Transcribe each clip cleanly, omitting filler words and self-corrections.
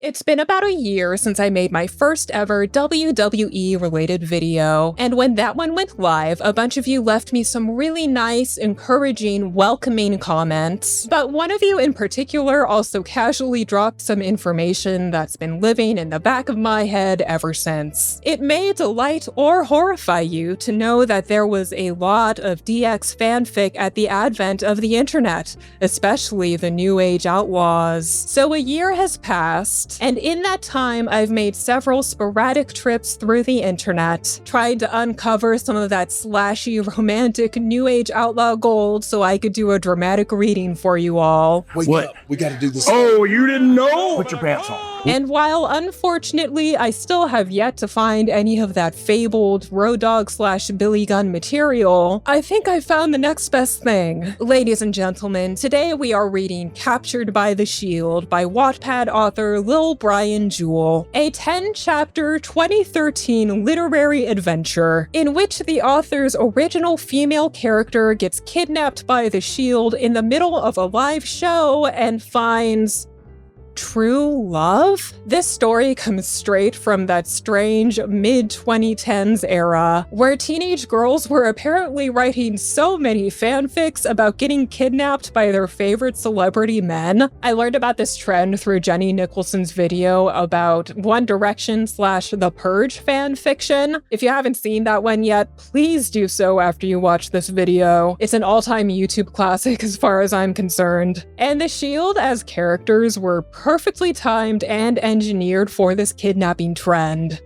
It's been about a year since I made my first ever WWE related video, and when that one went live, a bunch of you left me some really nice, encouraging, welcoming comments. But one of you in particular also casually dropped some information that's been living in the back of my head ever since. It may delight or horrify you to know that there was a lot of DX fanfic at the advent of the internet, especially the New Age Outlaws. So a year has passed, and in that time, I've made several sporadic trips through the internet, trying to uncover some of that slashy, romantic, New Age outlaw gold so I could do a dramatic reading for you all. Wake up. We gotta do this. Oh, you didn't know? Put your pants on. And while unfortunately I still have yet to find any of that fabled Road Dogg / Billy Gunn material, I think I found the next best thing. Ladies and gentlemen, today we are reading Captured by the Shield by Wattpad author Lil Brian Jewell, a 10-chapter 2013 literary adventure in which the author's original female character gets kidnapped by the Shield in the middle of a live show and finds true love? This story comes straight from that strange mid-2010s era where teenage girls were apparently writing so many fanfics about getting kidnapped by their favorite celebrity men. I learned about this trend through Jenny Nicholson's video about One Direction / The Purge fanfiction. If you haven't seen that one yet, please do so after you watch this video. It's an all-time YouTube classic as far as I'm concerned. And the Shield as characters were perfectly timed and engineered for this kidnapping trend.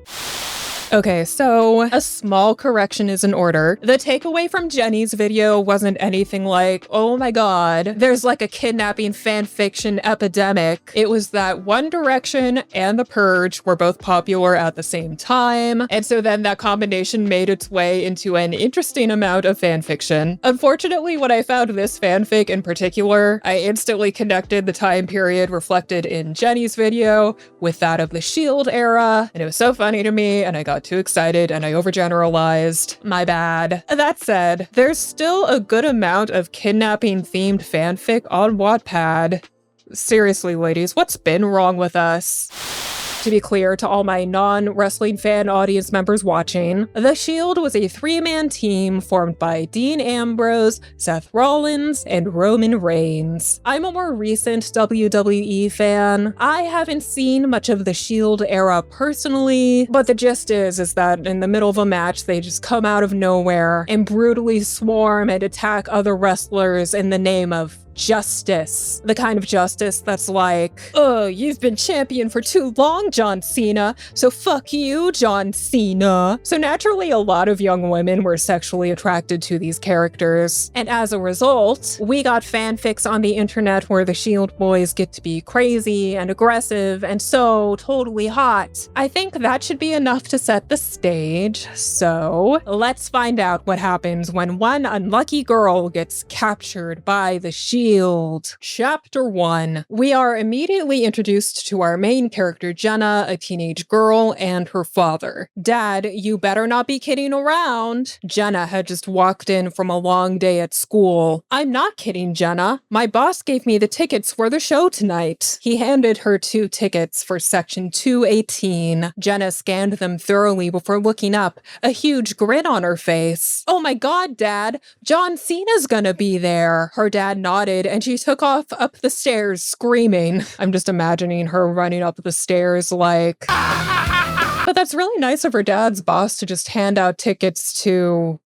Okay, so a small correction is in order. The takeaway from Jenny's video wasn't anything like, oh my god, there's like a kidnapping fanfiction epidemic. It was that One Direction and The Purge were both popular at the same time, and so then that combination made its way into an interesting amount of fanfiction. Unfortunately, when I found this fanfic in particular, I instantly connected the time period reflected in Jenny's video with that of the Shield era, and it was so funny to me, and I got too excited and I overgeneralized. My bad. That said, there's still a good amount of kidnapping themed fanfic on Wattpad. Seriously, ladies, what's been wrong with us? To be clear to all my non-wrestling fan audience members watching, The Shield was a three-man team formed by Dean Ambrose, Seth Rollins, and Roman Reigns. I'm a more recent WWE fan. I haven't seen much of the Shield era personally, but the gist is that in the middle of a match, they just come out of nowhere and brutally swarm and attack other wrestlers in the name of justice. The kind of justice that's like, oh, you've been champion for too long, John Cena, so fuck you, John Cena. So naturally, a lot of young women were sexually attracted to these characters. And as a result, we got fanfics on the internet where the Shield boys get to be crazy and aggressive and so totally hot. I think that should be enough to set the stage. So let's find out what happens when one unlucky girl gets captured by the Shield. Chapter 1. We are immediately introduced to our main character Jenna, a teenage girl, and her father. Dad, you better not be kidding around. Jenna had just walked in from a long day at school. I'm not kidding, Jenna. My boss gave me the tickets for the show tonight. He handed her 2 tickets for section 218. Jenna scanned them thoroughly before looking up, a huge grin on her face. Oh my god, Dad, John Cena's gonna be there. Her dad nodded and she took off up the stairs screaming. I'm just imagining her running up the stairs like... But that's really nice of her dad's boss to just hand out tickets to...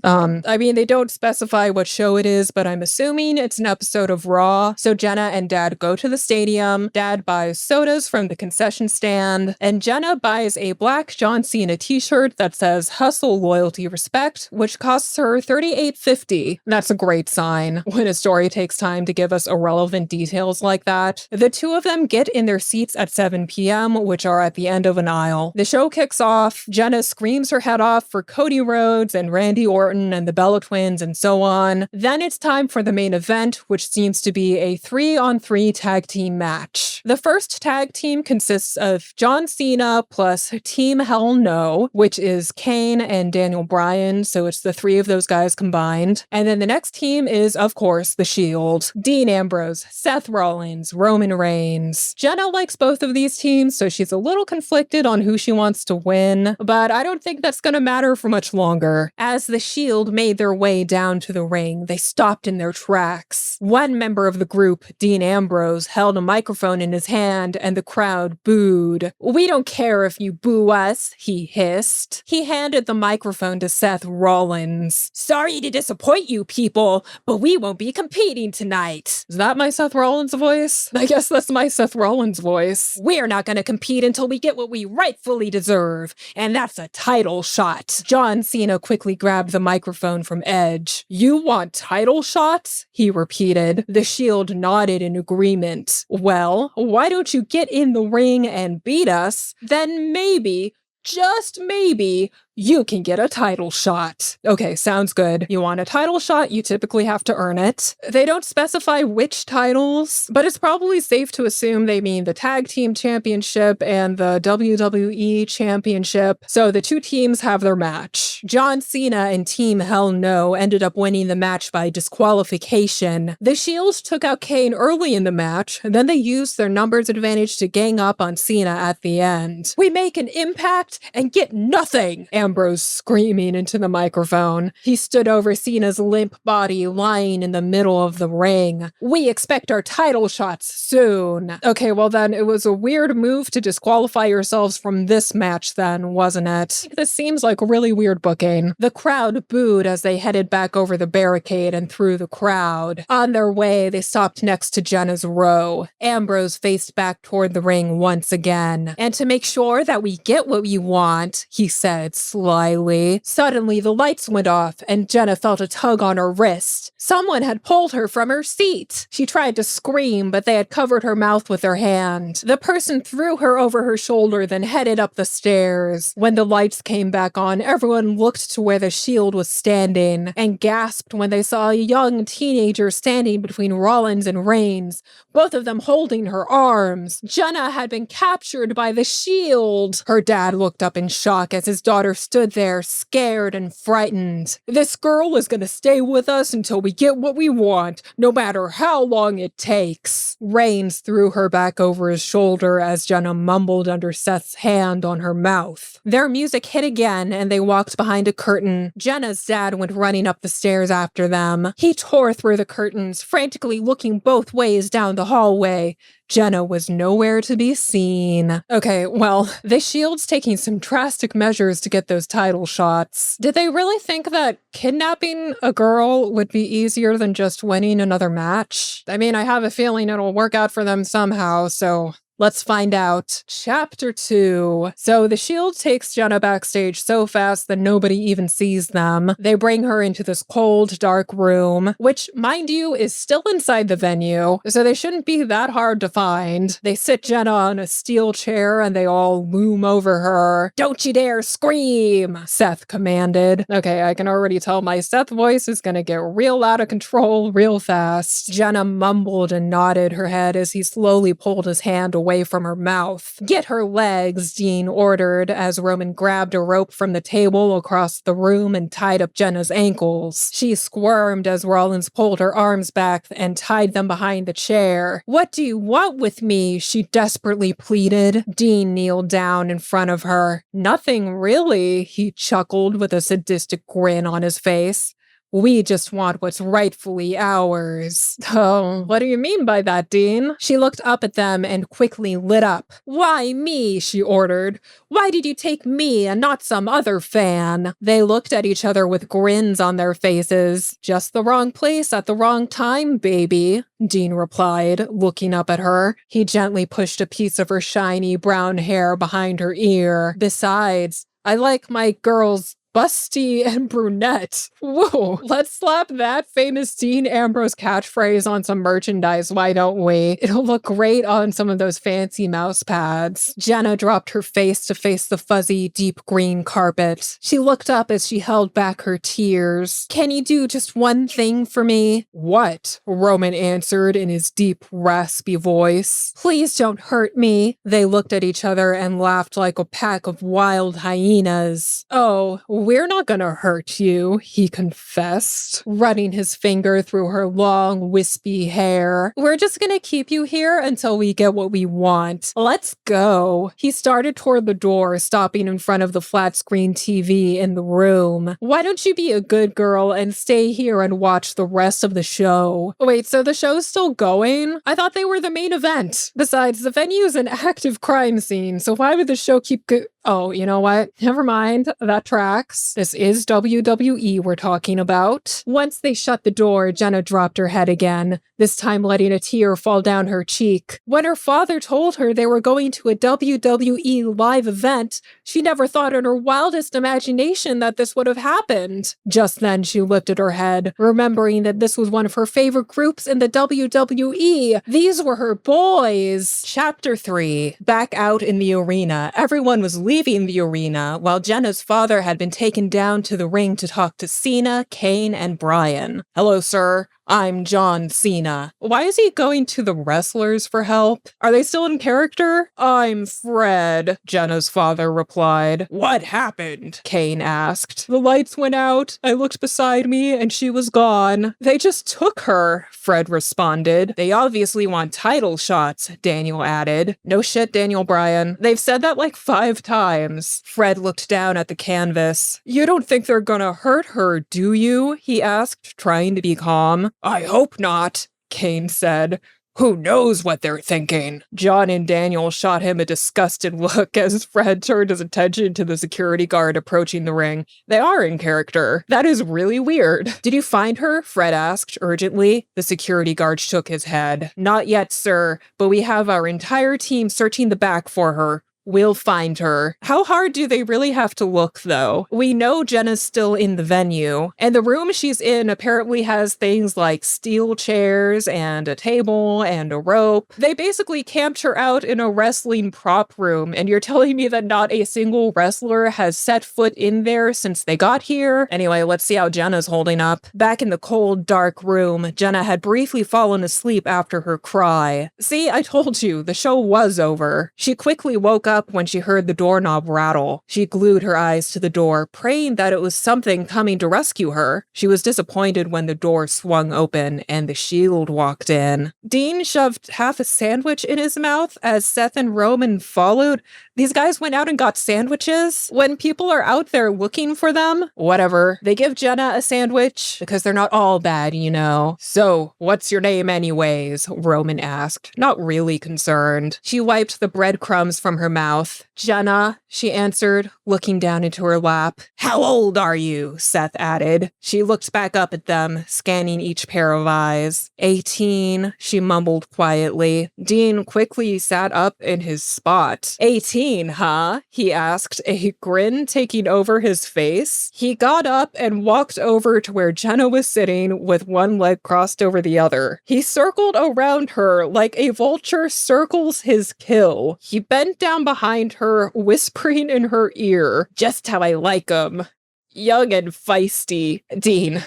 I mean, they don't specify what show it is, but I'm assuming it's an episode of Raw. So Jenna and Dad go to the stadium. Dad buys sodas from the concession stand, and Jenna buys a black John Cena t-shirt that says "Hustle, Loyalty, Respect," which costs her $38.50. That's a great sign when a story takes time to give us irrelevant details like that. The two of them get in their seats at 7 p.m., which are at the end of an aisle. The show kicks off. Jenna screams her head off for Cody Rhodes and Randy Orton Orton and the Bella Twins and so on. Then it's time for the main event, which seems to be a 3-on-3 tag team match. The first tag team consists of John Cena plus Team Hell No, which is Kane and Daniel Bryan, so it's the three of those guys combined. And then the next team is, of course, The Shield. Dean Ambrose, Seth Rollins, Roman Reigns. Jenna likes both of these teams, so she's a little conflicted on who she wants to win, but I don't think that's gonna matter for much longer. As The Shield made their way down to the ring, they stopped in their tracks. One member of the group, Dean Ambrose, held a microphone in his hand and the crowd booed. "We don't care if you boo us," he hissed. He handed the microphone to Seth Rollins. "Sorry to disappoint you people, but we won't be competing tonight." Is that my Seth Rollins voice? I guess that's my Seth Rollins voice. "We're not gonna compete until we get what we rightfully deserve, and that's a title shot." John Cena quickly grabbed the microphone from Edge. "You want title shots?" he repeated. The Shield nodded in agreement. "Well, why don't you get in the ring and beat us? Then maybe, just maybe, you can get a title shot." Okay, sounds good. You want a title shot, you typically have to earn it. They don't specify which titles, but it's probably safe to assume they mean the Tag Team Championship and the WWE Championship. So the two teams have their match. John Cena and Team Hell No ended up winning the match by disqualification. The Shield took out Kane early in the match, and then they used their numbers advantage to gang up on Cena at the end. "We make an impact and get nothing," Ambrose screaming into the microphone. He stood over Cena's limp body lying in the middle of the ring. "We expect our title shots soon." Okay, well then, it was a weird move to disqualify yourselves from this match then, wasn't it? This seems like really weird booking. The crowd booed as they headed back over the barricade and through the crowd. On their way, they stopped next to Jenna's row. Ambrose faced back toward the ring once again. "And to make sure that we get what we want," he said slyly. Suddenly, the lights went off and Jenna felt a tug on her wrist. Someone had pulled her from her seat. She tried to scream, but they had covered her mouth with their hand. The person threw her over her shoulder, then headed up the stairs. When the lights came back on, everyone looked to where the Shield was standing and gasped when they saw a young teenager standing between Rollins and Reigns, both of them holding her arms. Jenna had been captured by the Shield. Her dad looked up in shock as his daughter stood there, scared and frightened. "This girl is gonna stay with us until we get what we want, no matter how long it takes." Reigns threw her back over his shoulder as Jenna mumbled under Seth's hand on her mouth. Their music hit again and they walked behind a curtain. Jenna's dad went running up the stairs after them. He tore through the curtains, frantically looking both ways down the hallway. Jenna was nowhere to be seen. Okay, well, the Shield's taking some drastic measures to get those title shots. Did they really think that kidnapping a girl would be easier than just winning another match? I mean, I have a feeling it'll work out for them somehow, so let's find out. Chapter 2. So the Shield takes Jenna backstage so fast that nobody even sees them. They bring her into this cold, dark room, which, mind you, is still inside the venue, so they shouldn't be that hard to find. They sit Jenna on a steel chair and they all loom over her. "Don't you dare scream," Seth commanded. Okay, I can already tell my Seth voice is gonna get real out of control real fast. Jenna mumbled and nodded her head as he slowly pulled his hand away from her mouth. "Get her legs," Dean ordered as Roman grabbed a rope from the table across the room and tied up Jenna's ankles. She squirmed as Rollins pulled her arms back and tied them behind the chair. "What do you want with me?" she desperately pleaded. Dean kneeled down in front of her. "Nothing really," he chuckled with a sadistic grin on his face. "We just want what's rightfully ours." "Oh, what do you mean by that, Dean?" She looked up at them and quickly lit up. "Why me?" she ordered. "Why did you take me and not some other fan?" They looked at each other with grins on their faces. "Just the wrong place at the wrong time, baby," Dean replied, looking up at her. He gently pushed a piece of her shiny brown hair behind her ear. "Besides, I like my girls busty and brunette. Whoa, let's slap that famous Dean Ambrose catchphrase on some merchandise, why don't we? It'll look great on some of those fancy mouse pads. Jenna dropped her face to face the fuzzy, deep green carpet. She looked up as she held back her tears. Can you do just one thing for me? What? Roman answered in his deep, raspy voice. Please don't hurt me. They looked at each other and laughed like a pack of wild hyenas. Oh, we're not gonna hurt you, he confessed, running his finger through her long, wispy hair. We're just gonna keep you here until we get what we want. Let's go. He started toward the door, stopping in front of the flat screen TV in the room. Why don't you be a good girl and stay here and watch the rest of the show? Wait, so the show's still going? I thought they were the main event. Besides, the venue's an active crime scene, so why would the show keep Oh, you know what? Never mind. That tracks. This is WWE we're talking about. Once they shut the door, Jenna dropped her head again, this time letting a tear fall down her cheek. When her father told her they were going to a WWE live event, she never thought in her wildest imagination that this would have happened. Just then, she lifted her head, remembering that this was one of her favorite groups in the WWE. These were her boys. Chapter 3. Back out in the arena, everyone was leaving the arena while Jenna's father had been taken down to the ring to talk to Cena, Kane, and Bryan. Hello, sir. I'm John Cena. Why is he going to the wrestlers for help? Are they still in character? I'm Fred, Jenna's father replied. What happened? Kane asked. The lights went out. I looked beside me and she was gone. They just took her, Fred responded. They obviously want title shots, Daniel added. No shit, Daniel Bryan. They've said that like 5 times. Fred looked down at the canvas. You don't think they're gonna hurt her, do you? He asked, trying to be calm. I hope not, Kane said. Who knows what they're thinking? John and Daniel shot him a disgusted look as Fred turned his attention to the security guard approaching the ring. They are in character. That is really weird. Did you find her? Fred asked urgently. The security guard shook his head. Not yet, sir, but we have our entire team searching the back for her. We'll find her. How hard do they really have to look, though? We know Jenna's still in the venue, and the room she's in apparently has things like steel chairs and a table and a rope. They basically camped her out in a wrestling prop room, and you're telling me that not a single wrestler has set foot in there since they got here? Anyway, let's see how Jenna's holding up. Back in the cold, dark room, Jenna had briefly fallen asleep after her cry. See, I told you, the show was over. She quickly woke up when she heard the doorknob rattle. She glued her eyes to the door, praying that it was something coming to rescue her. She was disappointed when the door swung open and the Shield walked in. Dean shoved half a sandwich in his mouth as Seth and Roman followed. These guys went out and got sandwiches? When people are out there looking for them? Whatever. They give Jenna a sandwich because they're not all bad, you know. So, what's your name anyways? Roman asked, not really concerned. She wiped the breadcrumbs from her mouth. Jenna, she answered, looking down into her lap. How old are you? Seth added. She looked back up at them, scanning each pair of eyes. 18, she mumbled quietly. Dean quickly sat up in his spot. 18, huh? He asked, a grin taking over his face. He got up and walked over to where Jenna was sitting with one leg crossed over the other. He circled around her like a vulture circles his kill. He bent down behind her, whispering in her ear, just how I like 'em. Young and feisty. Dean,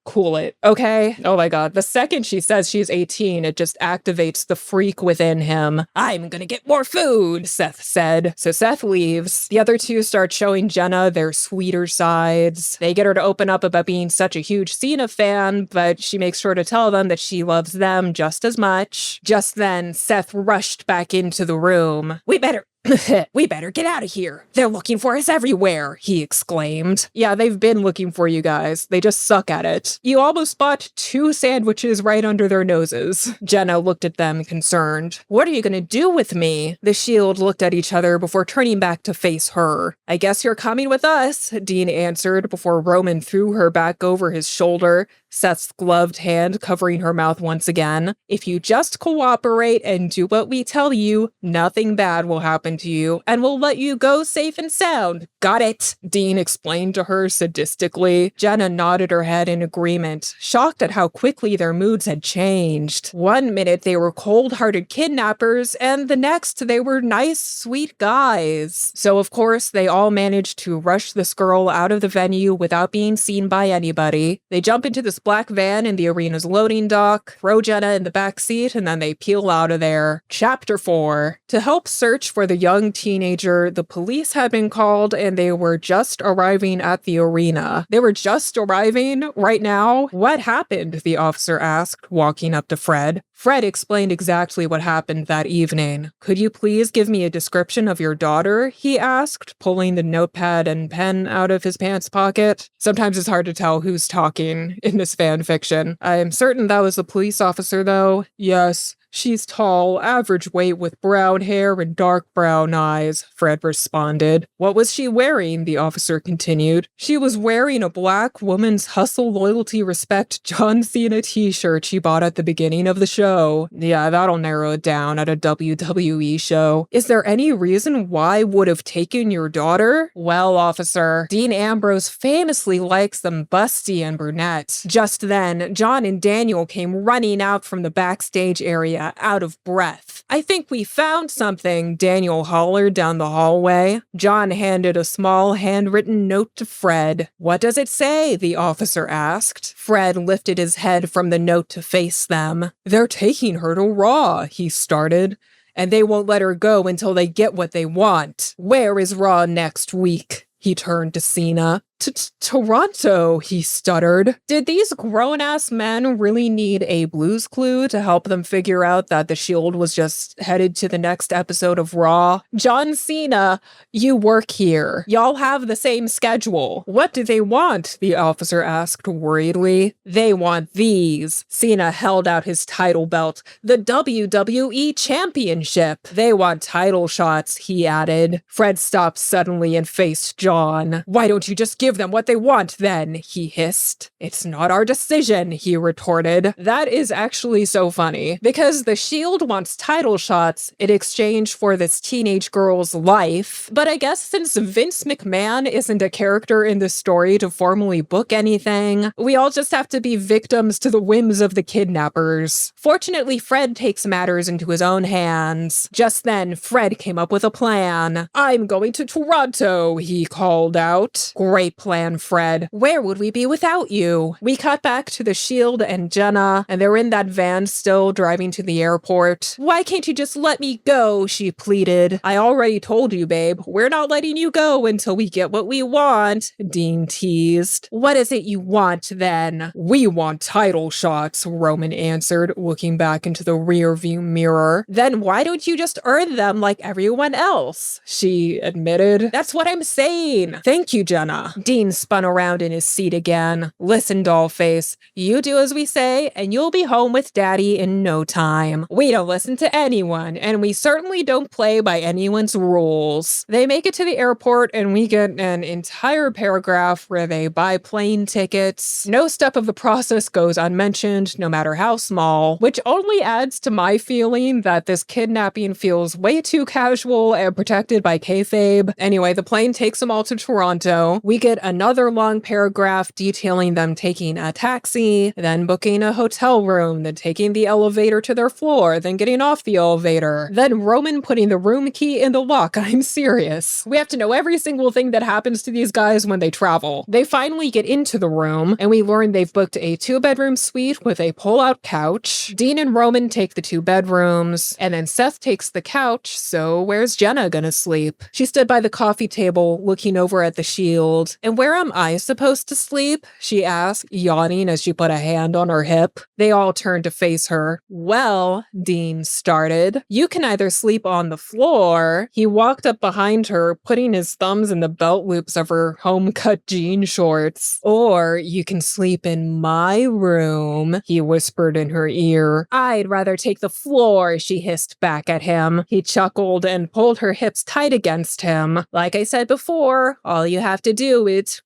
cool it, okay? Oh my god, the second she says she's 18, it just activates the freak within him. I'm gonna get more food, Seth said. So Seth leaves. The other two start showing Jenna their sweeter sides. They get her to open up about being such a huge Cena fan, but she makes sure to tell them that she loves them just as much. Just then, Seth rushed back into the room. We better get out of here. They're looking for us everywhere, he exclaimed. Yeah, they've been looking for you guys. They just suck at it. You almost bought 2 sandwiches right under their noses. Jenna looked at them concerned. What are you gonna do with me? The Shield looked at each other before turning back to face her. I guess you're coming with us, Dean answered before Roman threw her back over his shoulder. Seth's gloved hand covering her mouth once again. If you just cooperate and do what we tell you, nothing bad will happen to you, and we'll let you go safe and sound. Got it, Dean explained to her sadistically. Jenna nodded her head in agreement, shocked at how quickly their moods had changed. One minute they were cold-hearted kidnappers, and the next they were nice, sweet guys. So of course, they all managed to rush this girl out of the venue without being seen by anybody. They jump into this black van in the arena's loading dock, throw Jenna in the back seat, and then they peel out of there. Chapter 4. To help search for the young teenager, the police had been called and they were just arriving at the arena. They were just arriving right now? What happened? The officer asked, walking up to Fred. Fred explained exactly what happened that evening. Could you please give me a description of your daughter? He asked, pulling the notepad and pen out of his pants pocket. Sometimes it's hard to tell who's talking in this fan fiction. I'm certain that was the police officer, though. Yes. She's tall, average weight with brown hair and dark brown eyes, Fred responded. What was she wearing? The officer continued. She was wearing a black woman's hustle, loyalty, respect John Cena t-shirt she bought at the beginning of the show. Yeah, that'll narrow it down at a WWE show. Is there any reason why would have taken your daughter? Well, officer, Dean Ambrose famously likes them busty and brunette. Just then, John and Daniel came running out from the backstage area, out of breath. I think we found something, Daniel hollered down the hallway. John handed a small handwritten note to Fred. What does it say? The officer asked. Fred lifted his head from the note to face them. They're taking her to Raw, he started. And they won't let her go until they get what they want. Where is Raw next week? He turned to Cena. Toronto, he stuttered. Did these grown-ass men really need a Blue's Clue to help them figure out that the Shield was just headed to the next episode of Raw? John Cena, you work here. Y'all have the same schedule. What do they want? The officer asked worriedly. They want these. Cena held out his title belt, the WWE Championship. They want title shots, he added. Fred stopped suddenly and faced John. Why don't you just give them what they want then, he hissed. It's not our decision, he retorted. That is actually so funny, because the Shield wants title shots in exchange for this teenage girl's life, but I guess since Vince McMahon isn't a character in the story to formally book anything, we all just have to be victims to the whims of the kidnappers. Fortunately, Fred takes matters into his own hands. Just then, Fred came up with a plan. I'm going to Toronto, he called out. Great plan, Fred. Where would we be without you? We cut back to the Shield and Jenna, and they're in that van still driving to the airport. Why can't you just let me go? She pleaded. I already told you, babe. We're not letting you go until we get what we want, Dean teased. What is it you want, then? We want title shots, Roman answered, looking back into the rearview mirror. Then why don't you just earn them like everyone else? She admitted. That's what I'm saying. Thank you, Jenna. Dean spun around in his seat again. Listen, dollface, you do as we say, and you'll be home with Daddy in no time. We don't listen to anyone, and we certainly don't play by anyone's rules. They make it to the airport, and we get an entire paragraph where they buy plane tickets. No step of the process goes unmentioned, no matter how small, which only adds to my feeling that this kidnapping feels way too casual and protected by kayfabe. Anyway, the plane takes them all to Toronto. We get another long paragraph detailing them taking a taxi, then booking a hotel room, then taking the elevator to their floor, then getting off the elevator, then Roman putting the room key in the lock. I'm serious. We have to know every single thing that happens to these guys when they travel. They finally get into the room, and we learn they've booked a 2-bedroom suite with a pull-out couch. Dean and Roman take the 2 bedrooms, and then Seth takes the couch, so where's Jenna gonna sleep? She stood by the coffee table, looking over at the Shield. And where am I supposed to sleep? She asked, yawning as she put a hand on her hip. They all turned to face her. Well, Dean started, you can either sleep on the floor. He walked up behind her, putting his thumbs in the belt loops of her home-cut jean shorts. Or you can sleep in my room, he whispered in her ear. I'd rather take the floor, she hissed back at him. He chuckled and pulled her hips tight against him. Like I said before, all you have to do is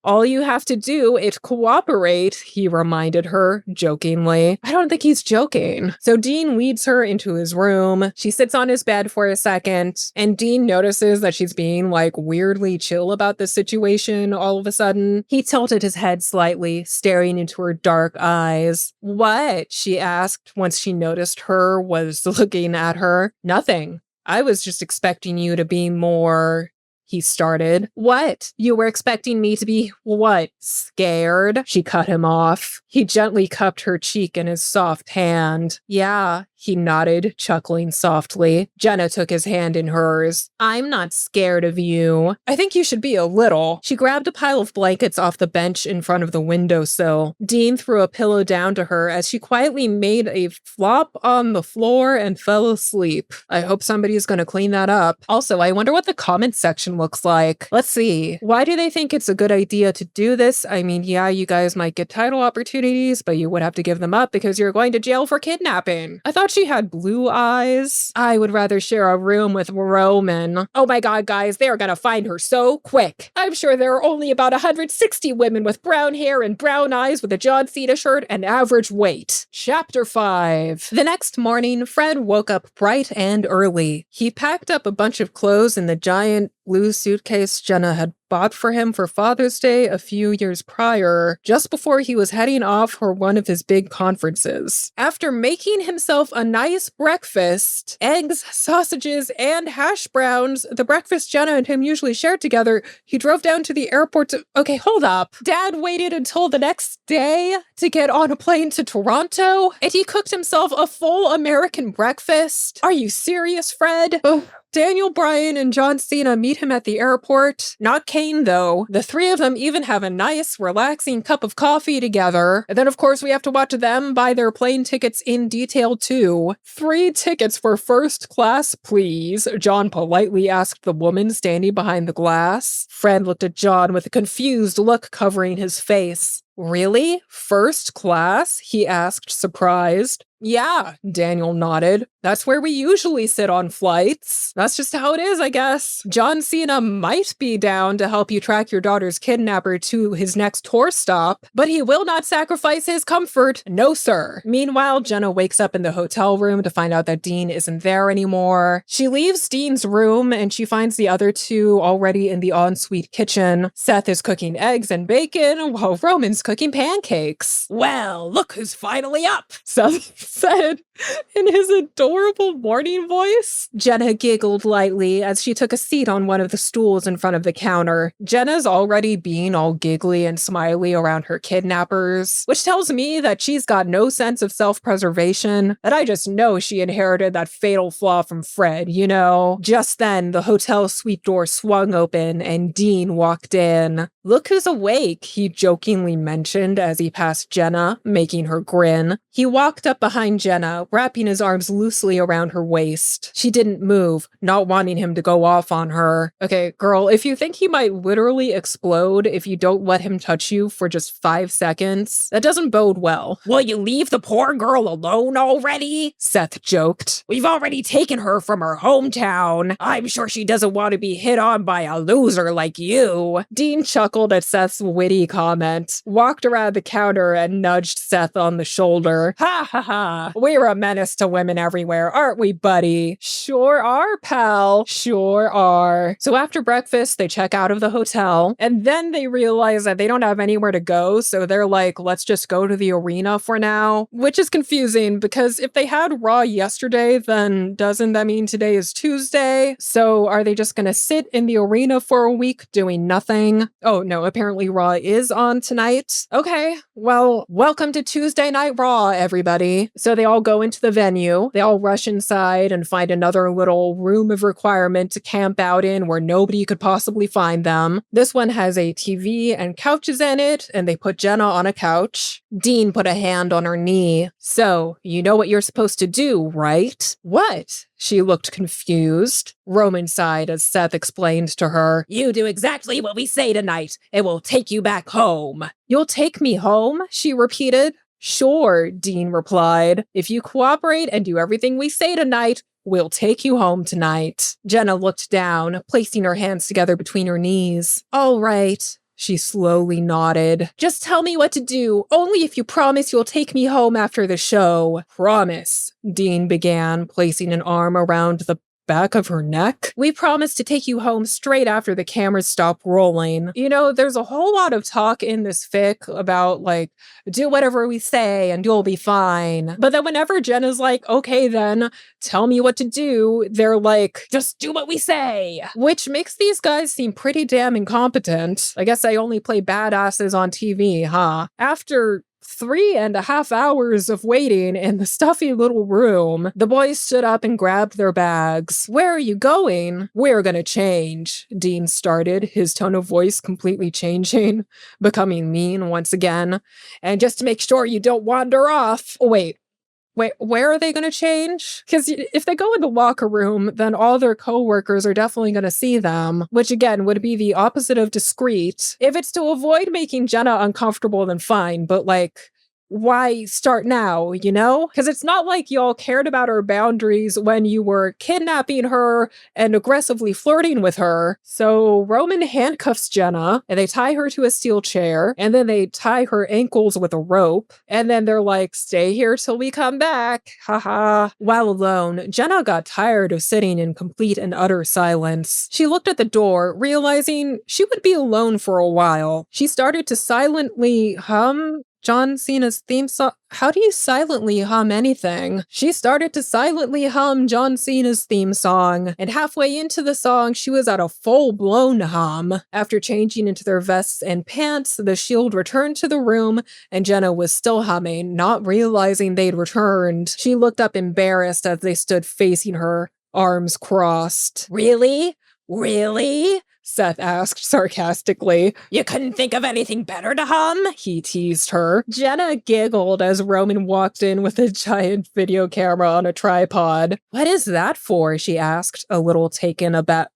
All you have to do is cooperate, he reminded her, jokingly. I don't think he's joking. So Dean leads her into his room. She sits on his bed for a second, and Dean notices that she's being like weirdly chill about the situation all of a sudden. He tilted his head slightly, staring into her dark eyes. What? She asked once she noticed her was looking at her. Nothing. I was just expecting you to be more... He started. What? You were expecting me to be, what, scared? She cut him off. He gently cupped her cheek in his soft hand. Yeah, he nodded, chuckling softly. Jenna took his hand in hers. I'm not scared of you. I think you should be a little. She grabbed a pile of blankets off the bench in front of the windowsill. Dean threw a pillow down to her as she quietly made a flop on the floor and fell asleep. I hope somebody's gonna clean that up. Also, I wonder what the comments section looks like. Let's see. Why do they think it's a good idea to do this? I mean, yeah, you guys might get title opportunities, but you would have to give them up because you're going to jail for kidnapping. I thought she had blue eyes. I would rather share a room with Roman. Oh my god, guys, they are gonna find her so quick. I'm sure there are only about 160 women with brown hair and brown eyes with a John Cena shirt and average weight. Chapter 5. The next morning, Fred woke up bright and early. He packed up a bunch of clothes in the giant blue suitcase Jenna had bought for him for Father's Day a few years prior, just before he was heading off for one of his big conferences. After making himself a nice breakfast, eggs, sausages, and hash browns, the breakfast Jenna and him usually shared together, he drove down to the airport to... Okay, hold up. Dad waited until the next day to get on a plane to Toronto, and he cooked himself a full American breakfast? Are you serious, Fred? Ugh. Daniel Bryan and John Cena meet him at the airport. Not Kane, though. The three of them even have a nice, relaxing cup of coffee together. And then, of course, we have to watch them buy their plane tickets in detail, too. 3 tickets for first class, please, John politely asked the woman standing behind the glass. Fred looked at John with a confused look covering his face. Really? First class? He asked, surprised. Yeah, Daniel nodded. That's where we usually sit on flights. That's just how it is, I guess. John Cena might be down to help you track your daughter's kidnapper to his next tour stop, but he will not sacrifice his comfort. No, sir. Meanwhile, Jenna wakes up in the hotel room to find out that Dean isn't there anymore. She leaves Dean's room and she finds the other two already in the ensuite kitchen. Seth is cooking eggs and bacon while Roman's cooking pancakes. Well, look who's finally up, Seth said in his adorable morning voice. Jenna giggled lightly as she took a seat on one of the stools in front of the counter. Jenna's already being all giggly and smiley around her kidnappers, which tells me that she's got no sense of self-preservation, and I just know she inherited that fatal flaw from Fred, you know? Just then, the hotel suite door swung open and Dean walked in. Look who's awake, he jokingly mentioned as he passed Jenna, making her grin. He walked up behind Jenna, wrapping his arms loosely around her waist. She didn't move, not wanting him to go off on her. Okay, girl, if you think he might literally explode if you don't let him touch you for just 5 seconds, that doesn't bode well. Will you leave the poor girl alone already? Seth joked. We've already taken her from her hometown. I'm sure she doesn't want to be hit on by a loser like you. Dean chuckled at Seth's witty comment, walked around the counter and nudged Seth on the shoulder. Ha ha ha. We're a menace to women everywhere, aren't we, buddy? Sure are, pal. Sure are. So after breakfast, they check out of the hotel, and then they realize that they don't have anywhere to go, so they're like, let's just go to the arena for now, which is confusing because if they had Raw yesterday, then doesn't that mean today is Tuesday? So are they just gonna sit in the arena for a week doing nothing? Oh no, apparently Raw is on tonight. Okay, well, welcome to Tuesday Night Raw, everybody. So they all go into the venue. They all rush inside and find another little room of requirement to camp out in where nobody could possibly find them. This one has a TV and couches in it, and they put Jenna on a couch. Dean put a hand on her knee. So, you know what you're supposed to do, right? What? She looked confused. Roman sighed as Seth explained to her, You do exactly what we say tonight. It will take you back home. You'll take me home? She repeated. Sure, Dean replied. If you cooperate and do everything we say tonight, we'll take you home tonight. Jenna looked down, placing her hands together between her knees. All right. She slowly nodded. Just tell me what to do, only if you promise you'll take me home after the show. Promise, Dean began, placing an arm around the back of her neck. We promise to take you home straight after the cameras stop rolling. You know, there's a whole lot of talk in this fic about like, do whatever we say and you'll be fine. But then whenever Jenna's like, okay then, tell me what to do, they're like, just do what we say. Which makes these guys seem pretty damn incompetent. I guess I only play badasses on TV, huh? After 3.5 hours of waiting in the stuffy little room, the boys stood up and grabbed their bags. Where are you going? We're gonna change, Dean started, his tone of voice completely changing, becoming mean once again. And just to make sure you don't wander off. Wait, where are they going to change? Because if they go in the locker room, then all their coworkers are definitely going to see them, which again would be the opposite of discreet. If it's to avoid making Jenna uncomfortable, then fine, but like, why start now, you know? Because it's not like y'all cared about her boundaries when you were kidnapping her and aggressively flirting with her. So Roman handcuffs Jenna and they tie her to a steel chair and then they tie her ankles with a rope. And then they're like, stay here till we come back. Haha. While alone, Jenna got tired of sitting in complete and utter silence. She looked at the door, realizing she would be alone for a while. She started to silently hum John Cena's theme song. How do you silently hum anything? She started to silently hum John Cena's theme song, and halfway into the song, she was at a full-blown hum. After changing into their vests and pants, the Shield returned to the room, and Jenna was still humming, not realizing they'd returned. She looked up embarrassed as they stood facing her, arms crossed. Really? Really? Seth asked sarcastically. You couldn't think of anything better to hum? He teased her. Jenna giggled as Roman walked in with a giant video camera on a tripod. What is that for? She asked, a little taken back.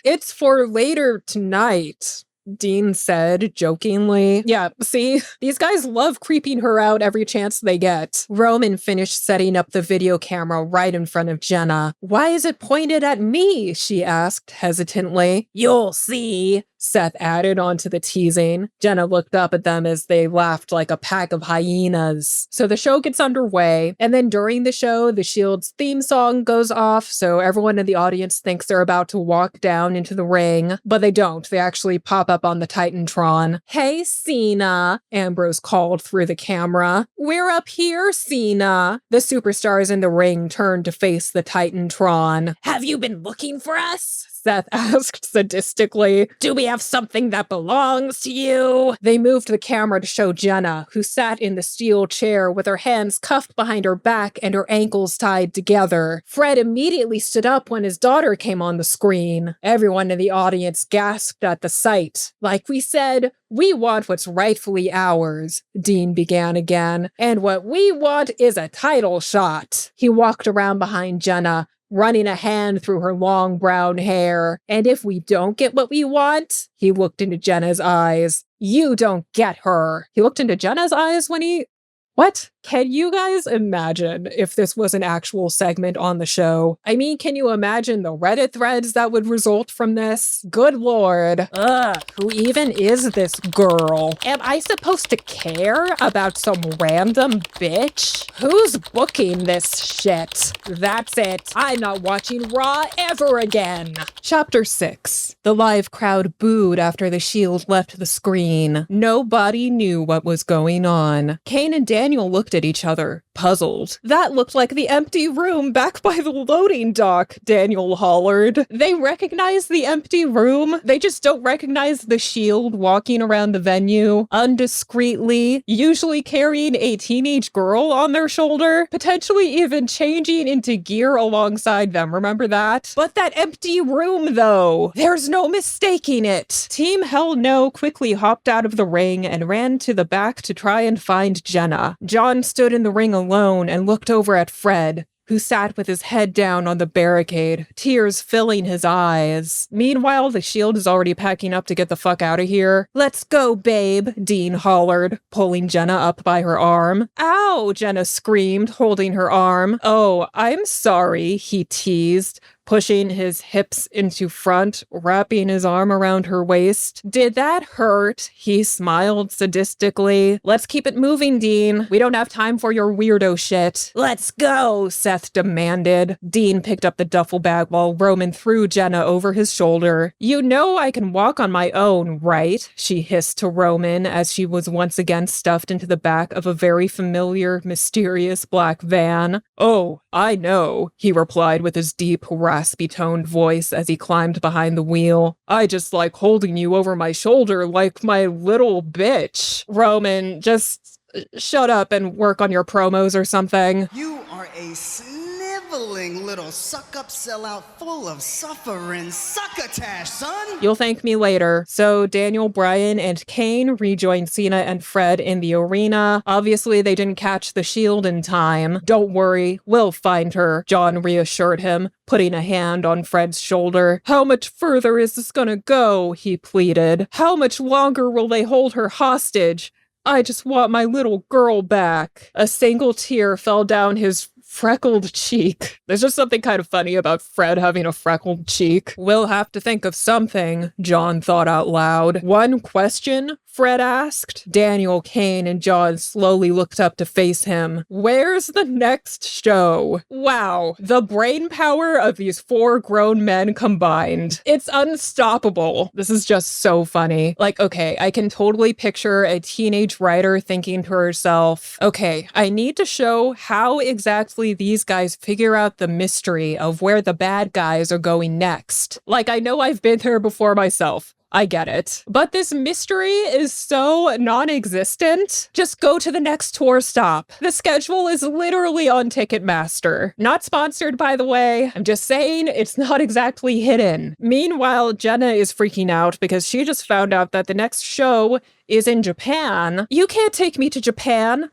It's for later tonight, Dean said jokingly. Yeah, see, these guys love creeping her out every chance they get. Roman finished setting up the video camera right in front of Jenna. Why is it pointed at me? She asked hesitantly. You'll see, Seth added onto the teasing. Jenna looked up at them as they laughed like a pack of hyenas. So the show gets underway, and then during the show, the Shield's theme song goes off, so everyone in the audience thinks they're about to walk down into the ring, but they don't. They actually pop up on the Titantron. Hey, Cena, Ambrose called through the camera. We're up here, Cena. The superstars in the ring turned to face the Titantron. Have you been looking for us? Seth asked sadistically. Do we have something that belongs to you? They moved the camera to show Jenna, who sat in the steel chair with her hands cuffed behind her back and her ankles tied together. Fred immediately stood up when his daughter came on the screen. Everyone in the audience gasped at the sight. Like we said, we want what's rightfully ours, Dean began again. And what we want is a title shot. He walked around behind Jenna, running a hand through her long brown hair. And if we don't get what we want, he looked into Jenna's eyes. You don't get her. He looked into Jenna's eyes when he... What? Can you guys imagine if this was an actual segment on the show? I mean, can you imagine the Reddit threads that would result from this? Good lord. Ugh, who even is this girl? Am I supposed to care about some random bitch? Who's booking this shit? That's it. I'm not watching Raw ever again. Chapter 6. The live crowd booed after the Shield left the screen. Nobody knew what was going on. Kane and Daniel looked at each other, puzzled. That looked like the empty room back by the loading dock, Daniel hollered. They recognize the empty room. They just don't recognize the Shield walking around the venue, undiscreetly, usually carrying a teenage girl on their shoulder, potentially even changing into gear alongside them. Remember that? But that empty room, though, there's no mistaking it. Team Hell No quickly hopped out of the ring and ran to the back to try and find Jenna. John stood in the ring alone and looked over at Fred, who sat with his head down on the barricade, tears filling his eyes. Meanwhile, the Shield is already packing up to get the fuck out of here. Let's go, babe, Dean hollered, pulling Jenna up by her arm. Ow, Jenna screamed, holding her arm. Oh, I'm sorry, he teased, pushing his hips into front, wrapping his arm around her waist. Did that hurt? He smiled sadistically. Let's keep it moving, Dean. We don't have time for your weirdo shit. Let's go, Seth demanded. Dean picked up the duffel bag while Roman threw Jenna over his shoulder. You know I can walk on my own, right? She hissed to Roman as she was once again stuffed into the back of a very familiar, mysterious black van. Oh, I know, he replied with his deep, raspy-toned voice as he climbed behind the wheel. I just like holding you over my shoulder like my little bitch. Roman, just shut up and work on your promos or something. You are a sniveling little suck-up sellout full of suffering succotash, son! You'll thank me later. So Daniel Bryan and Kane rejoined Cena and Fred in the arena. Obviously, they didn't catch the Shield in time. Don't worry, we'll find her, John reassured him, putting a hand on Fred's shoulder. How much further is this gonna go? He pleaded. How much longer will they hold her hostage? I just want my little girl back. A single tear fell down his freckled cheek. There's just something kind of funny about Fred having a freckled cheek. We'll have to think of something, John thought out loud. One question? Fred asked. Daniel, Kane, and John slowly looked up to face him. Where's the next show? Wow, the brain power of these 4 grown men combined. It's unstoppable. This is just so funny. Like, okay, I can totally picture a teenage writer thinking to herself, okay, I need to show how exactly these guys figure out the mystery of where the bad guys are going next. Like, I know I've been there before myself. I get it. But this mystery is so non-existent. Just go to the next tour stop. The schedule is literally on Ticketmaster. Not sponsored, by the way. I'm just saying it's not exactly hidden. Meanwhile, Jenna is freaking out because she just found out that the next show is in Japan. You can't take me to Japan.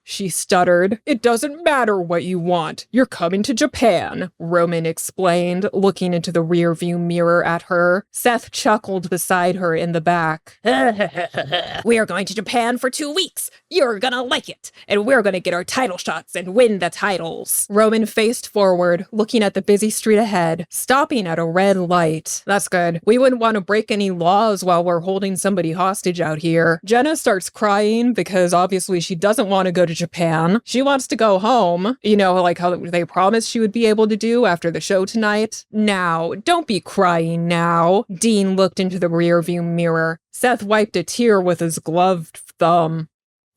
She stuttered. It doesn't matter what you want. You're coming to Japan, Roman explained, looking into the rearview mirror at her. Seth chuckled beside her in the back. We are going to Japan for 2 weeks. You're gonna like it. And we're gonna get our title shots and win the titles. Roman faced forward, looking at the busy street ahead, stopping at a red light. That's good. We wouldn't want to break any laws while we're holding somebody hostage out here. Jenna starts crying because obviously she doesn't want to go to Japan. She wants to go home, you know, like how they promised she would be able to do after the show tonight. Now, don't be crying now. Dean looked into the rearview mirror. Seth wiped a tear with his gloved thumb.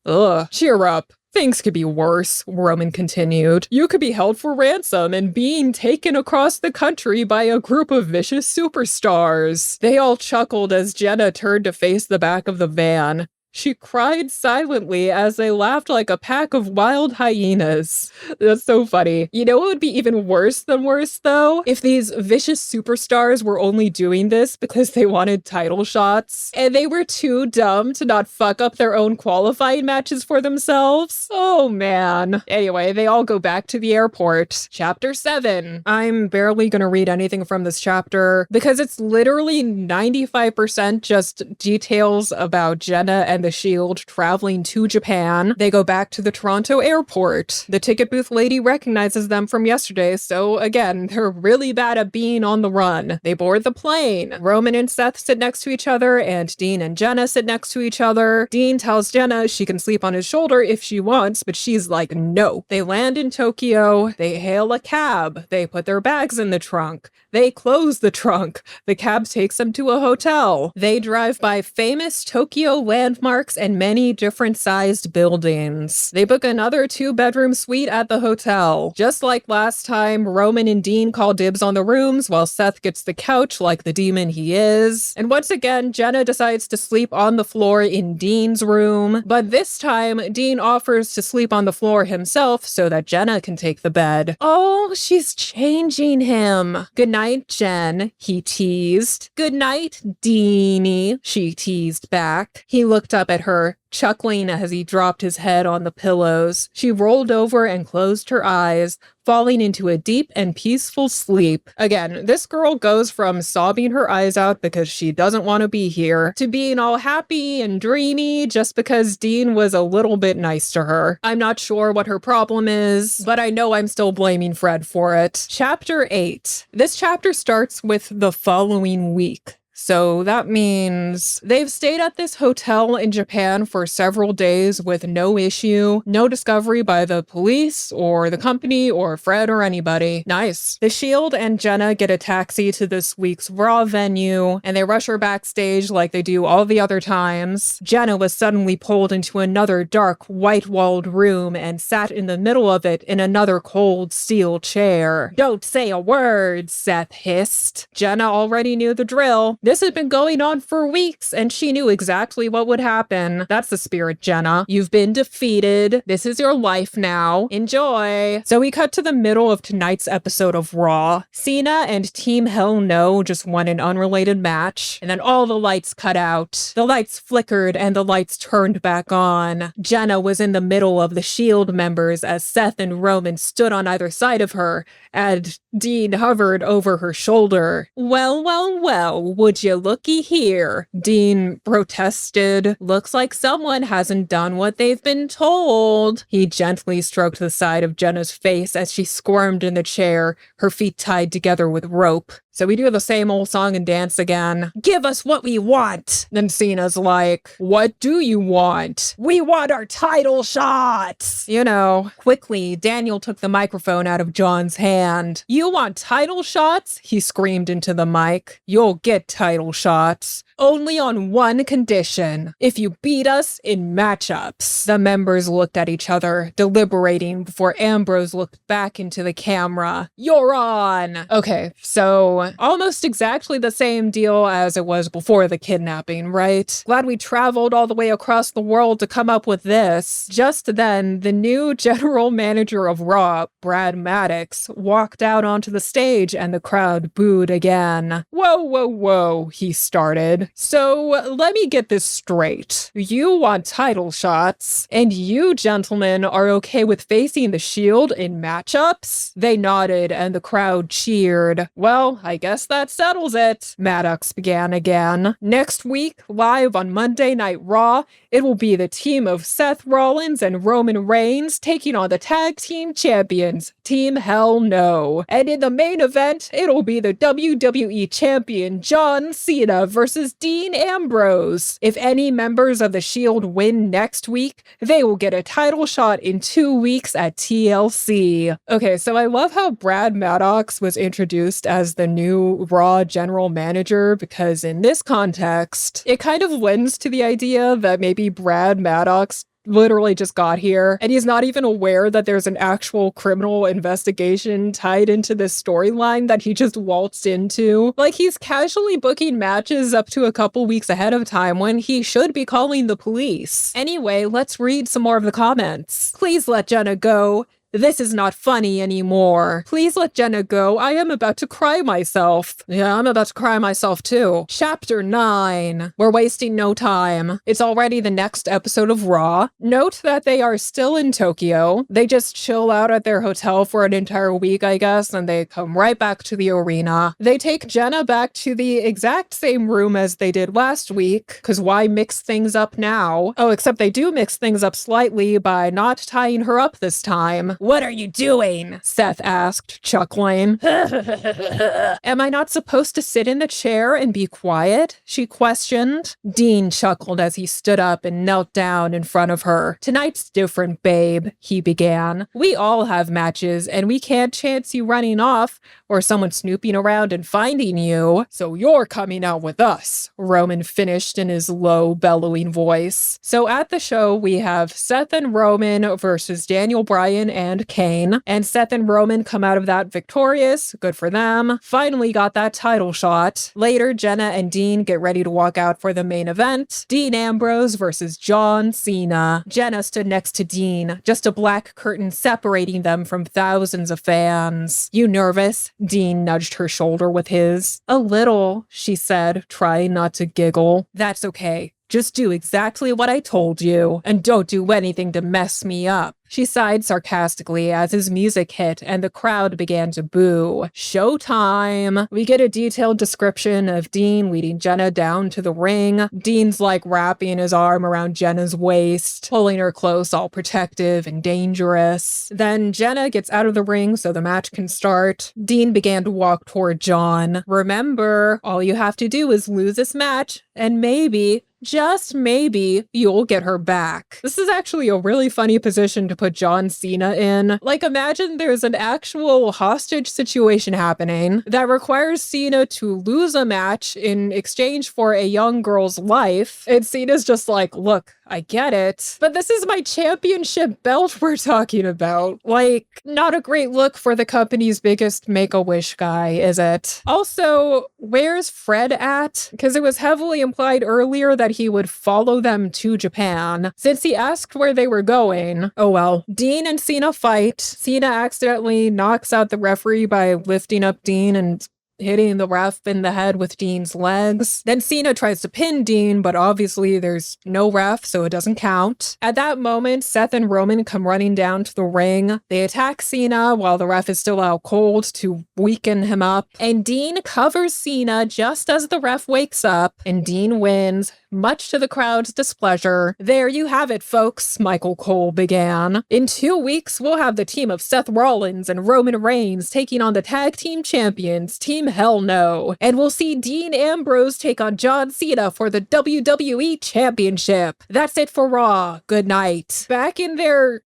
Ugh, cheer up. Things could be worse, Roman continued. You could be held for ransom and being taken across the country by a group of vicious superstars. They all chuckled as Jenna turned to face the back of the van. She cried silently as they laughed like a pack of wild hyenas. That's so funny. You know what would be even worse than worse, though? If these vicious superstars were only doing this because they wanted title shots, and they were too dumb to not fuck up their own qualifying matches for themselves. Oh, man. Anyway, they all go back to the airport. Chapter 7. I'm barely gonna read anything from this chapter because it's literally 95% just details about Jenna and the Shield traveling to Japan. They go back to the Toronto airport. The ticket booth lady recognizes them from yesterday, so again, they're really bad at being on the run. They board the plane. Roman and Seth sit next to each other, and Dean and Jenna sit next to each other. Dean tells Jenna she can sleep on his shoulder if she wants, but she's like, no. They land in Tokyo. They hail a cab. They put their bags in the trunk. They close the trunk. The cab takes them to a hotel. They drive by famous Tokyo landmarks and many different sized buildings. They book another 2-bedroom suite at the hotel. Just like last time, Roman and Dean call dibs on the rooms while Seth gets the couch like the demon he is. And once again, Jenna decides to sleep on the floor in Dean's room. But this time, Dean offers to sleep on the floor himself so that Jenna can take the bed. Oh, she's changing him. Good night, Jen, he teased. Good night, Deanie, she teased back. He looked up at her, chuckling as he dropped his head on the pillows. She rolled over and closed her eyes, falling into a deep and peaceful sleep. Again, this girl goes from sobbing her eyes out because she doesn't want to be here to being all happy and dreamy just because Dean was a little bit nice to her. I'm not sure what her problem is, but I know I'm still blaming Fred for it. Chapter 8. This chapter starts with the following week. So that means they've stayed at this hotel in Japan for several days with no issue, no discovery by the police or the company or Fred or anybody. Nice. The Shield and Jenna get a taxi to this week's Raw venue, and they rush her backstage like they do all the other times. Jenna was suddenly pulled into another dark, white-walled room and sat in the middle of it in another cold steel chair. "Don't say a word," Seth hissed. Jenna already knew the drill. This had been going on for weeks, and she knew exactly what would happen. That's the spirit, Jenna. You've been defeated. This is your life now. Enjoy. So we cut to the middle of tonight's episode of Raw. Cena and Team Hell No just won an unrelated match, and then all the lights cut out. The lights flickered, and the lights turned back on. Jenna was in the middle of the Shield members as Seth and Roman stood on either side of her, and Dean hovered over her shoulder. "Well, well, well, would you looky here?" Dean protested. "Looks like someone hasn't done what they've been told." He gently stroked the side of Jenna's face as she squirmed in the chair, her feet tied together with rope. So we do the same old song and dance again. "Give us what we want." Then Cena's like, "What do you want?" "We want our title shots." You know, quickly, Daniel took the microphone out of John's hand. "You want title shots?" he screamed into the mic. "You'll get title shots. Only on one condition. If you beat us in matchups." The members looked at each other, deliberating before Ambrose looked back into the camera. "You're on." Okay, so almost exactly the same deal as it was before the kidnapping, right? Glad we traveled all the way across the world to come up with this. Just then, the new general manager of Raw, Brad Maddox, walked out onto the stage and the crowd booed again. "Whoa, whoa, whoa," he started. "So let me get this straight. You want title shots, and you gentlemen are okay with facing the Shield in matchups?" They nodded and the crowd cheered. "Well, I guess that settles it," Maddox began again. "Next week, live on Monday Night Raw, it will be the team of Seth Rollins and Roman Reigns taking on the tag team champions, Team Hell No. And in the main event, it'll be the WWE champion John Cena versus Dean Ambrose. If any members of the Shield win next week, they will get a title shot in 2 weeks at TLC. Okay, so I love how Brad Maddox was introduced as the new Raw general manager, because in this context, it kind of lends to the idea that maybe Brad Maddox literally just got here and he's not even aware that there's an actual criminal investigation tied into this storyline that he just waltzed into. Like, he's casually booking matches up to a couple weeks ahead of time when he should be calling the police. Anyway, let's read some more of the comments. "Please let Jenna go. This is not funny anymore. Please let Jenna go. I am about to cry myself." Yeah, I'm about to cry myself too. Chapter 9. We're wasting no time. It's already the next episode of Raw. Note that they are still in Tokyo. They just chill out at their hotel for an entire week, I guess, and they come right back to the arena. They take Jenna back to the exact same room as they did last week, because why mix things up now? Oh, except they do mix things up slightly by not tying her up this time. "What are you doing?" Seth asked, chuckling. "Am I not supposed to sit in the chair and be quiet?" she questioned. Dean chuckled as he stood up and knelt down in front of her. "Tonight's different, babe," he began. "We all have matches, and we can't chance you running off or someone snooping around and finding you. So you're coming out with us," Roman finished in his low, bellowing voice. So at the show, we have Seth and Roman versus Daniel Bryan and Kane, and Seth and Roman come out of that victorious. Good for them. Finally got that title shot. Later, Jenna and Dean get ready to walk out for the main event. Dean Ambrose versus John Cena. Jenna stood next to Dean, just a black curtain separating them from thousands of fans. "You nervous?" Dean nudged her shoulder with his. "A little," she said, trying not to giggle. "That's okay. Just do exactly what I told you, and don't do anything to mess me up. She sighed sarcastically as his music hit and the crowd began to boo. Showtime! We get a detailed description of Dean leading Jenna down to the ring. Dean's like wrapping his arm around Jenna's waist, pulling her close, all protective and dangerous. Then Jenna gets out of the ring so the match can start. Dean began to walk toward John. Remember, all you have to do is lose this match, and maybe, just maybe, you'll get her back. This is actually a really funny position to put John Cena in. Like, imagine there's an actual hostage situation happening that requires Cena to lose a match in exchange for a young girl's life. And Cena's just like, look, I get it, but this is my championship belt we're talking about. Like, not a great look for the company's biggest Make-A-Wish guy, is it? Also, where's Fred at? Because it was heavily implied earlier that he would follow them to Japan. Since he asked where they were going, oh well. Dean and Cena fight. Cena accidentally knocks out the referee by lifting up Dean and hitting the ref in the head with Dean's legs. Then Cena tries to pin Dean, but obviously there's no ref, so it doesn't count. At that moment, Seth and Roman come running down to the ring. They attack Cena while the ref is still out cold to weaken him up, and Dean covers Cena just as the ref wakes up, and Dean wins, much to the crowd's displeasure. There you have it, folks, Michael Cole began. In 2 weeks, we'll have the team of Seth Rollins and Roman Reigns taking on the tag team champions, Team Hell No. And we'll see Dean Ambrose take on John Cena for the WWE Championship. That's it for Raw. Good night. Back in their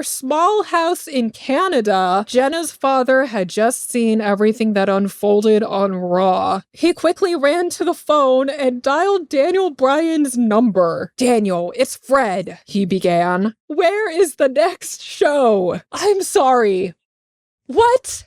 small house in Canada, Jenna's father had just seen everything that unfolded on Raw. He quickly ran to the phone and dialed Daniel Bryan's number. "Daniel, it's Fred," he began. "Where is the next show? I'm sorry. What?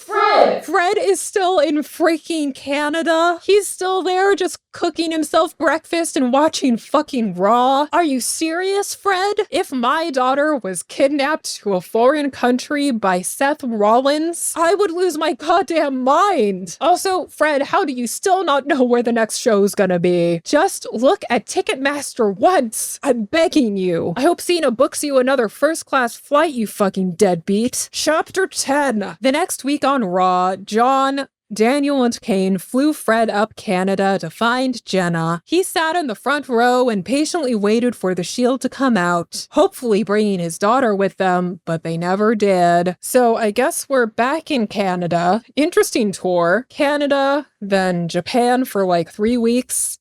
Fred is still in freaking Canada? He's still there just cooking himself breakfast and watching fucking Raw? Are you serious, Fred? If my daughter was kidnapped to a foreign country by Seth Rollins, I would lose my goddamn mind. Also, Fred, how do you still not know where the next show's gonna be? Just look at Ticketmaster once. I'm begging you. I hope Cena books you another first-class flight, you fucking deadbeat." Chapter 10. The next week on Raw, John, Daniel, and Kane flew Fred up Canada to find Jenna. He sat in the front row and patiently waited for the Shield to come out, hopefully bringing his daughter with them, but they never did. So I guess we're back in Canada. Interesting tour. Canada, then Japan for like 3 weeks.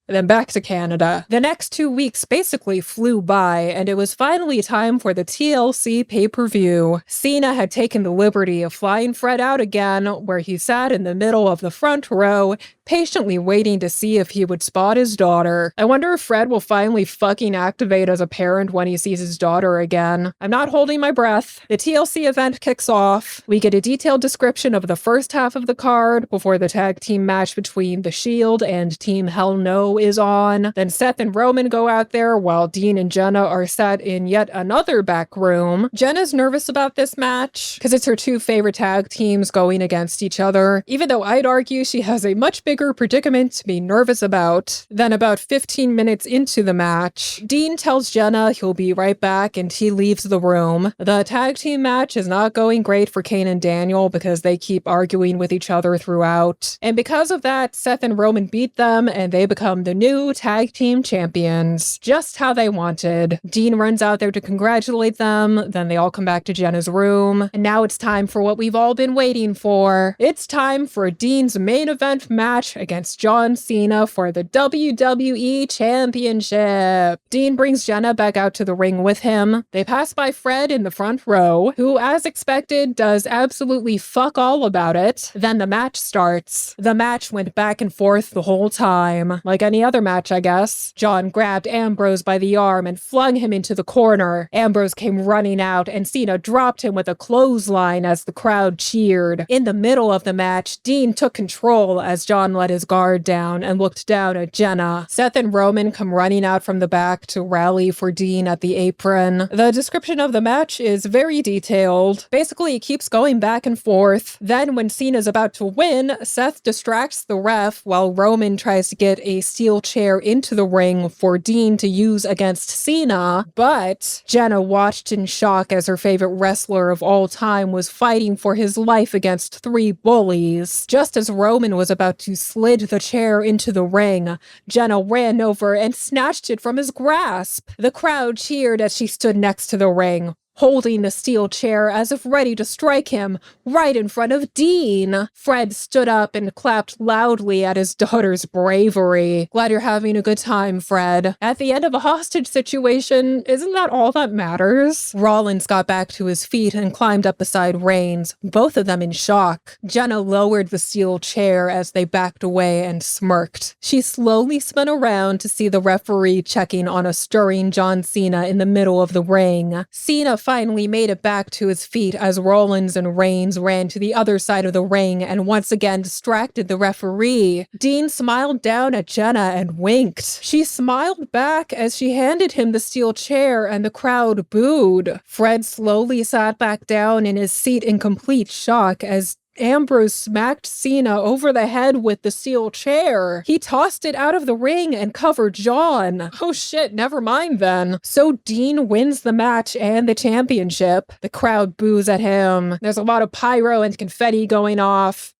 Then back to Canada. The next 2 weeks basically flew by, and it was finally time for the TLC pay-per-view. Cena had taken the liberty of flying Fred out again, where he sat in the middle of the front row, patiently waiting to see if he would spot his daughter. I wonder if Fred will finally fucking activate as a parent when he sees his daughter again. I'm not holding my breath. The TLC event kicks off. We get a detailed description of the first half of the card before the tag team match between The Shield and Team Hell No is on. Then Seth and Roman go out there while Dean and Jenna are sat in yet another back room. Jenna's nervous about this match because it's her two favorite tag teams going against each other, even though I'd argue she has a much bigger predicament to be nervous about. Then about 15 minutes into the match, Dean tells Jenna he'll be right back and he leaves the room. The tag team match is not going great for Kane and Daniel because they keep arguing with each other throughout. And because of that, Seth and Roman beat them and they become the new tag team champions. Just how they wanted. Dean runs out there to congratulate them, then they all come back to Jenna's room. And now it's time for what we've all been waiting for. It's time for Dean's main event match against John Cena for the WWE Championship. Dean brings Jenna back out to the ring with him. They pass by Fred in the front row, who, as expected, does absolutely fuck all about it. Then the match starts. The match went back and forth the whole time. Like any other match, I guess. John grabbed Ambrose by the arm and flung him into the corner. Ambrose came running out and Cena dropped him with a clothesline as the crowd cheered. In the middle of the match, Dean took control as John let his guard down and looked down at Jenna. Seth and Roman come running out from the back to rally for Dean at the apron. The description of the match is very detailed. Basically, it keeps going back and forth. Then when Cena's about to win, Seth distracts the ref while Roman tries to get a steel chair into the ring for Dean to use against Cena, but Jenna watched in shock as her favorite wrestler of all time was fighting for his life against 3 bullies. Just as Roman was about to slid the chair into the ring, Jenna ran over and snatched it from his grasp. The crowd cheered as she stood next to the ring, holding the steel chair as if ready to strike him right in front of Dean. Fred stood up and clapped loudly at his daughter's bravery. Glad you're having a good time, Fred. At the end of a hostage situation, isn't that all that matters? Rollins got back to his feet and climbed up beside Reigns, both of them in shock. Jenna lowered the steel chair as they backed away and smirked. She slowly spun around to see the referee checking on a stirring John Cena in the middle of the ring. Cena finally made it back to his feet as Rollins and Reigns ran to the other side of the ring and once again distracted the referee. Dean smiled down at Jenna and winked. She smiled back as she handed him the steel chair and the crowd booed. Fred slowly sat back down in his seat in complete shock as Ambrose smacked Cena over the head with the steel chair. He tossed it out of the ring and covered John. Oh shit, never mind then. So Dean wins the match and the championship. The crowd boos at him. There's a lot of pyro and confetti going off.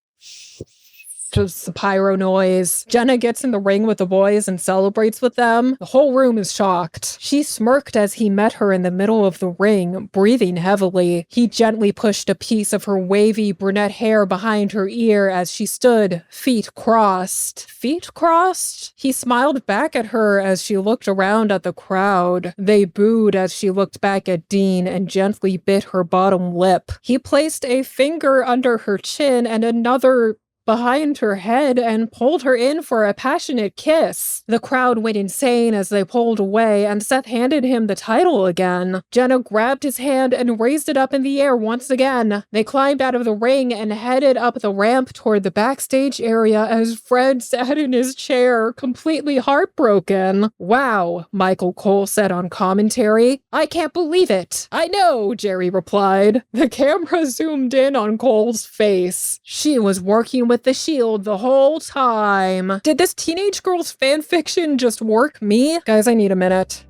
Just the pyro noise. Jenna gets in the ring with the boys and celebrates with them. The whole room is shocked. She smirked as he met her in the middle of the ring, breathing heavily. He gently pushed a piece of her wavy brunette hair behind her ear as she stood, feet crossed. Feet crossed? He smiled back at her as she looked around at the crowd. They booed as she looked back at Dean and gently bit her bottom lip. He placed a finger under her chin and another behind her head and pulled her in for a passionate kiss. The crowd went insane as they pulled away, and Seth handed him the title again. Jenna grabbed his hand and raised it up in the air once again. They climbed out of the ring and headed up the ramp toward the backstage area as Fred sat in his chair, completely heartbroken. "Wow," Michael Cole said on commentary. "I can't believe it." "I know," Jerry replied. The camera zoomed in on Cole's face. She was working with the Shield the whole time. Did this teenage girl's fanfiction just work me? Guys, I need a minute.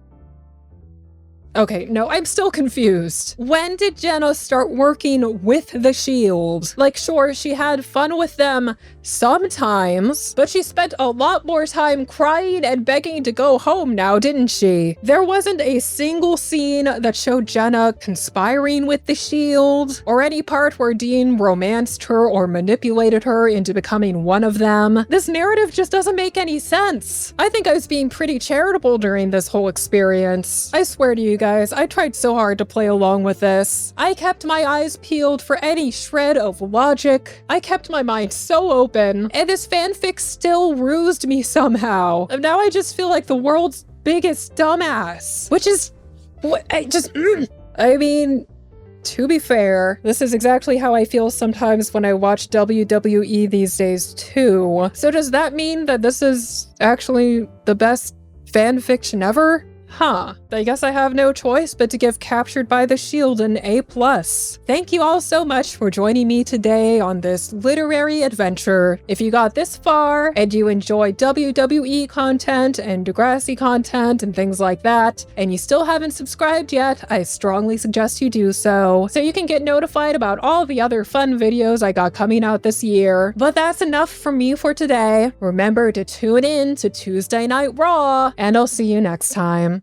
Okay, no, I'm still confused. When did Jenna start working with the Shield? Like, sure, she had fun with them sometimes, but she spent a lot more time crying and begging to go home now, didn't she? There wasn't a single scene that showed Jenna conspiring with the Shield, or any part where Dean romanced her or manipulated her into becoming one of them. This narrative just doesn't make any sense. I think I was being pretty charitable during this whole experience. I swear to you guys, I tried so hard to play along with this. I kept my eyes peeled for any shred of logic. I kept my mind so open, and this fanfic still rused me somehow. And now I just feel like the world's biggest dumbass, which is what I mean, to be fair, this is exactly how I feel sometimes when I watch WWE these days too. So does that mean that this is actually the best fanfiction ever? Huh. I guess I have no choice but to give Captured by the Shield an A+. Thank you all so much for joining me today on this literary adventure. If you got this far and you enjoy WWE content and Degrassi content and things like that, and you still haven't subscribed yet, I strongly suggest you do so you can get notified about all the other fun videos I got coming out this year. But that's enough from me for today. Remember to tune in to Tuesday Night Raw, and I'll see you next time.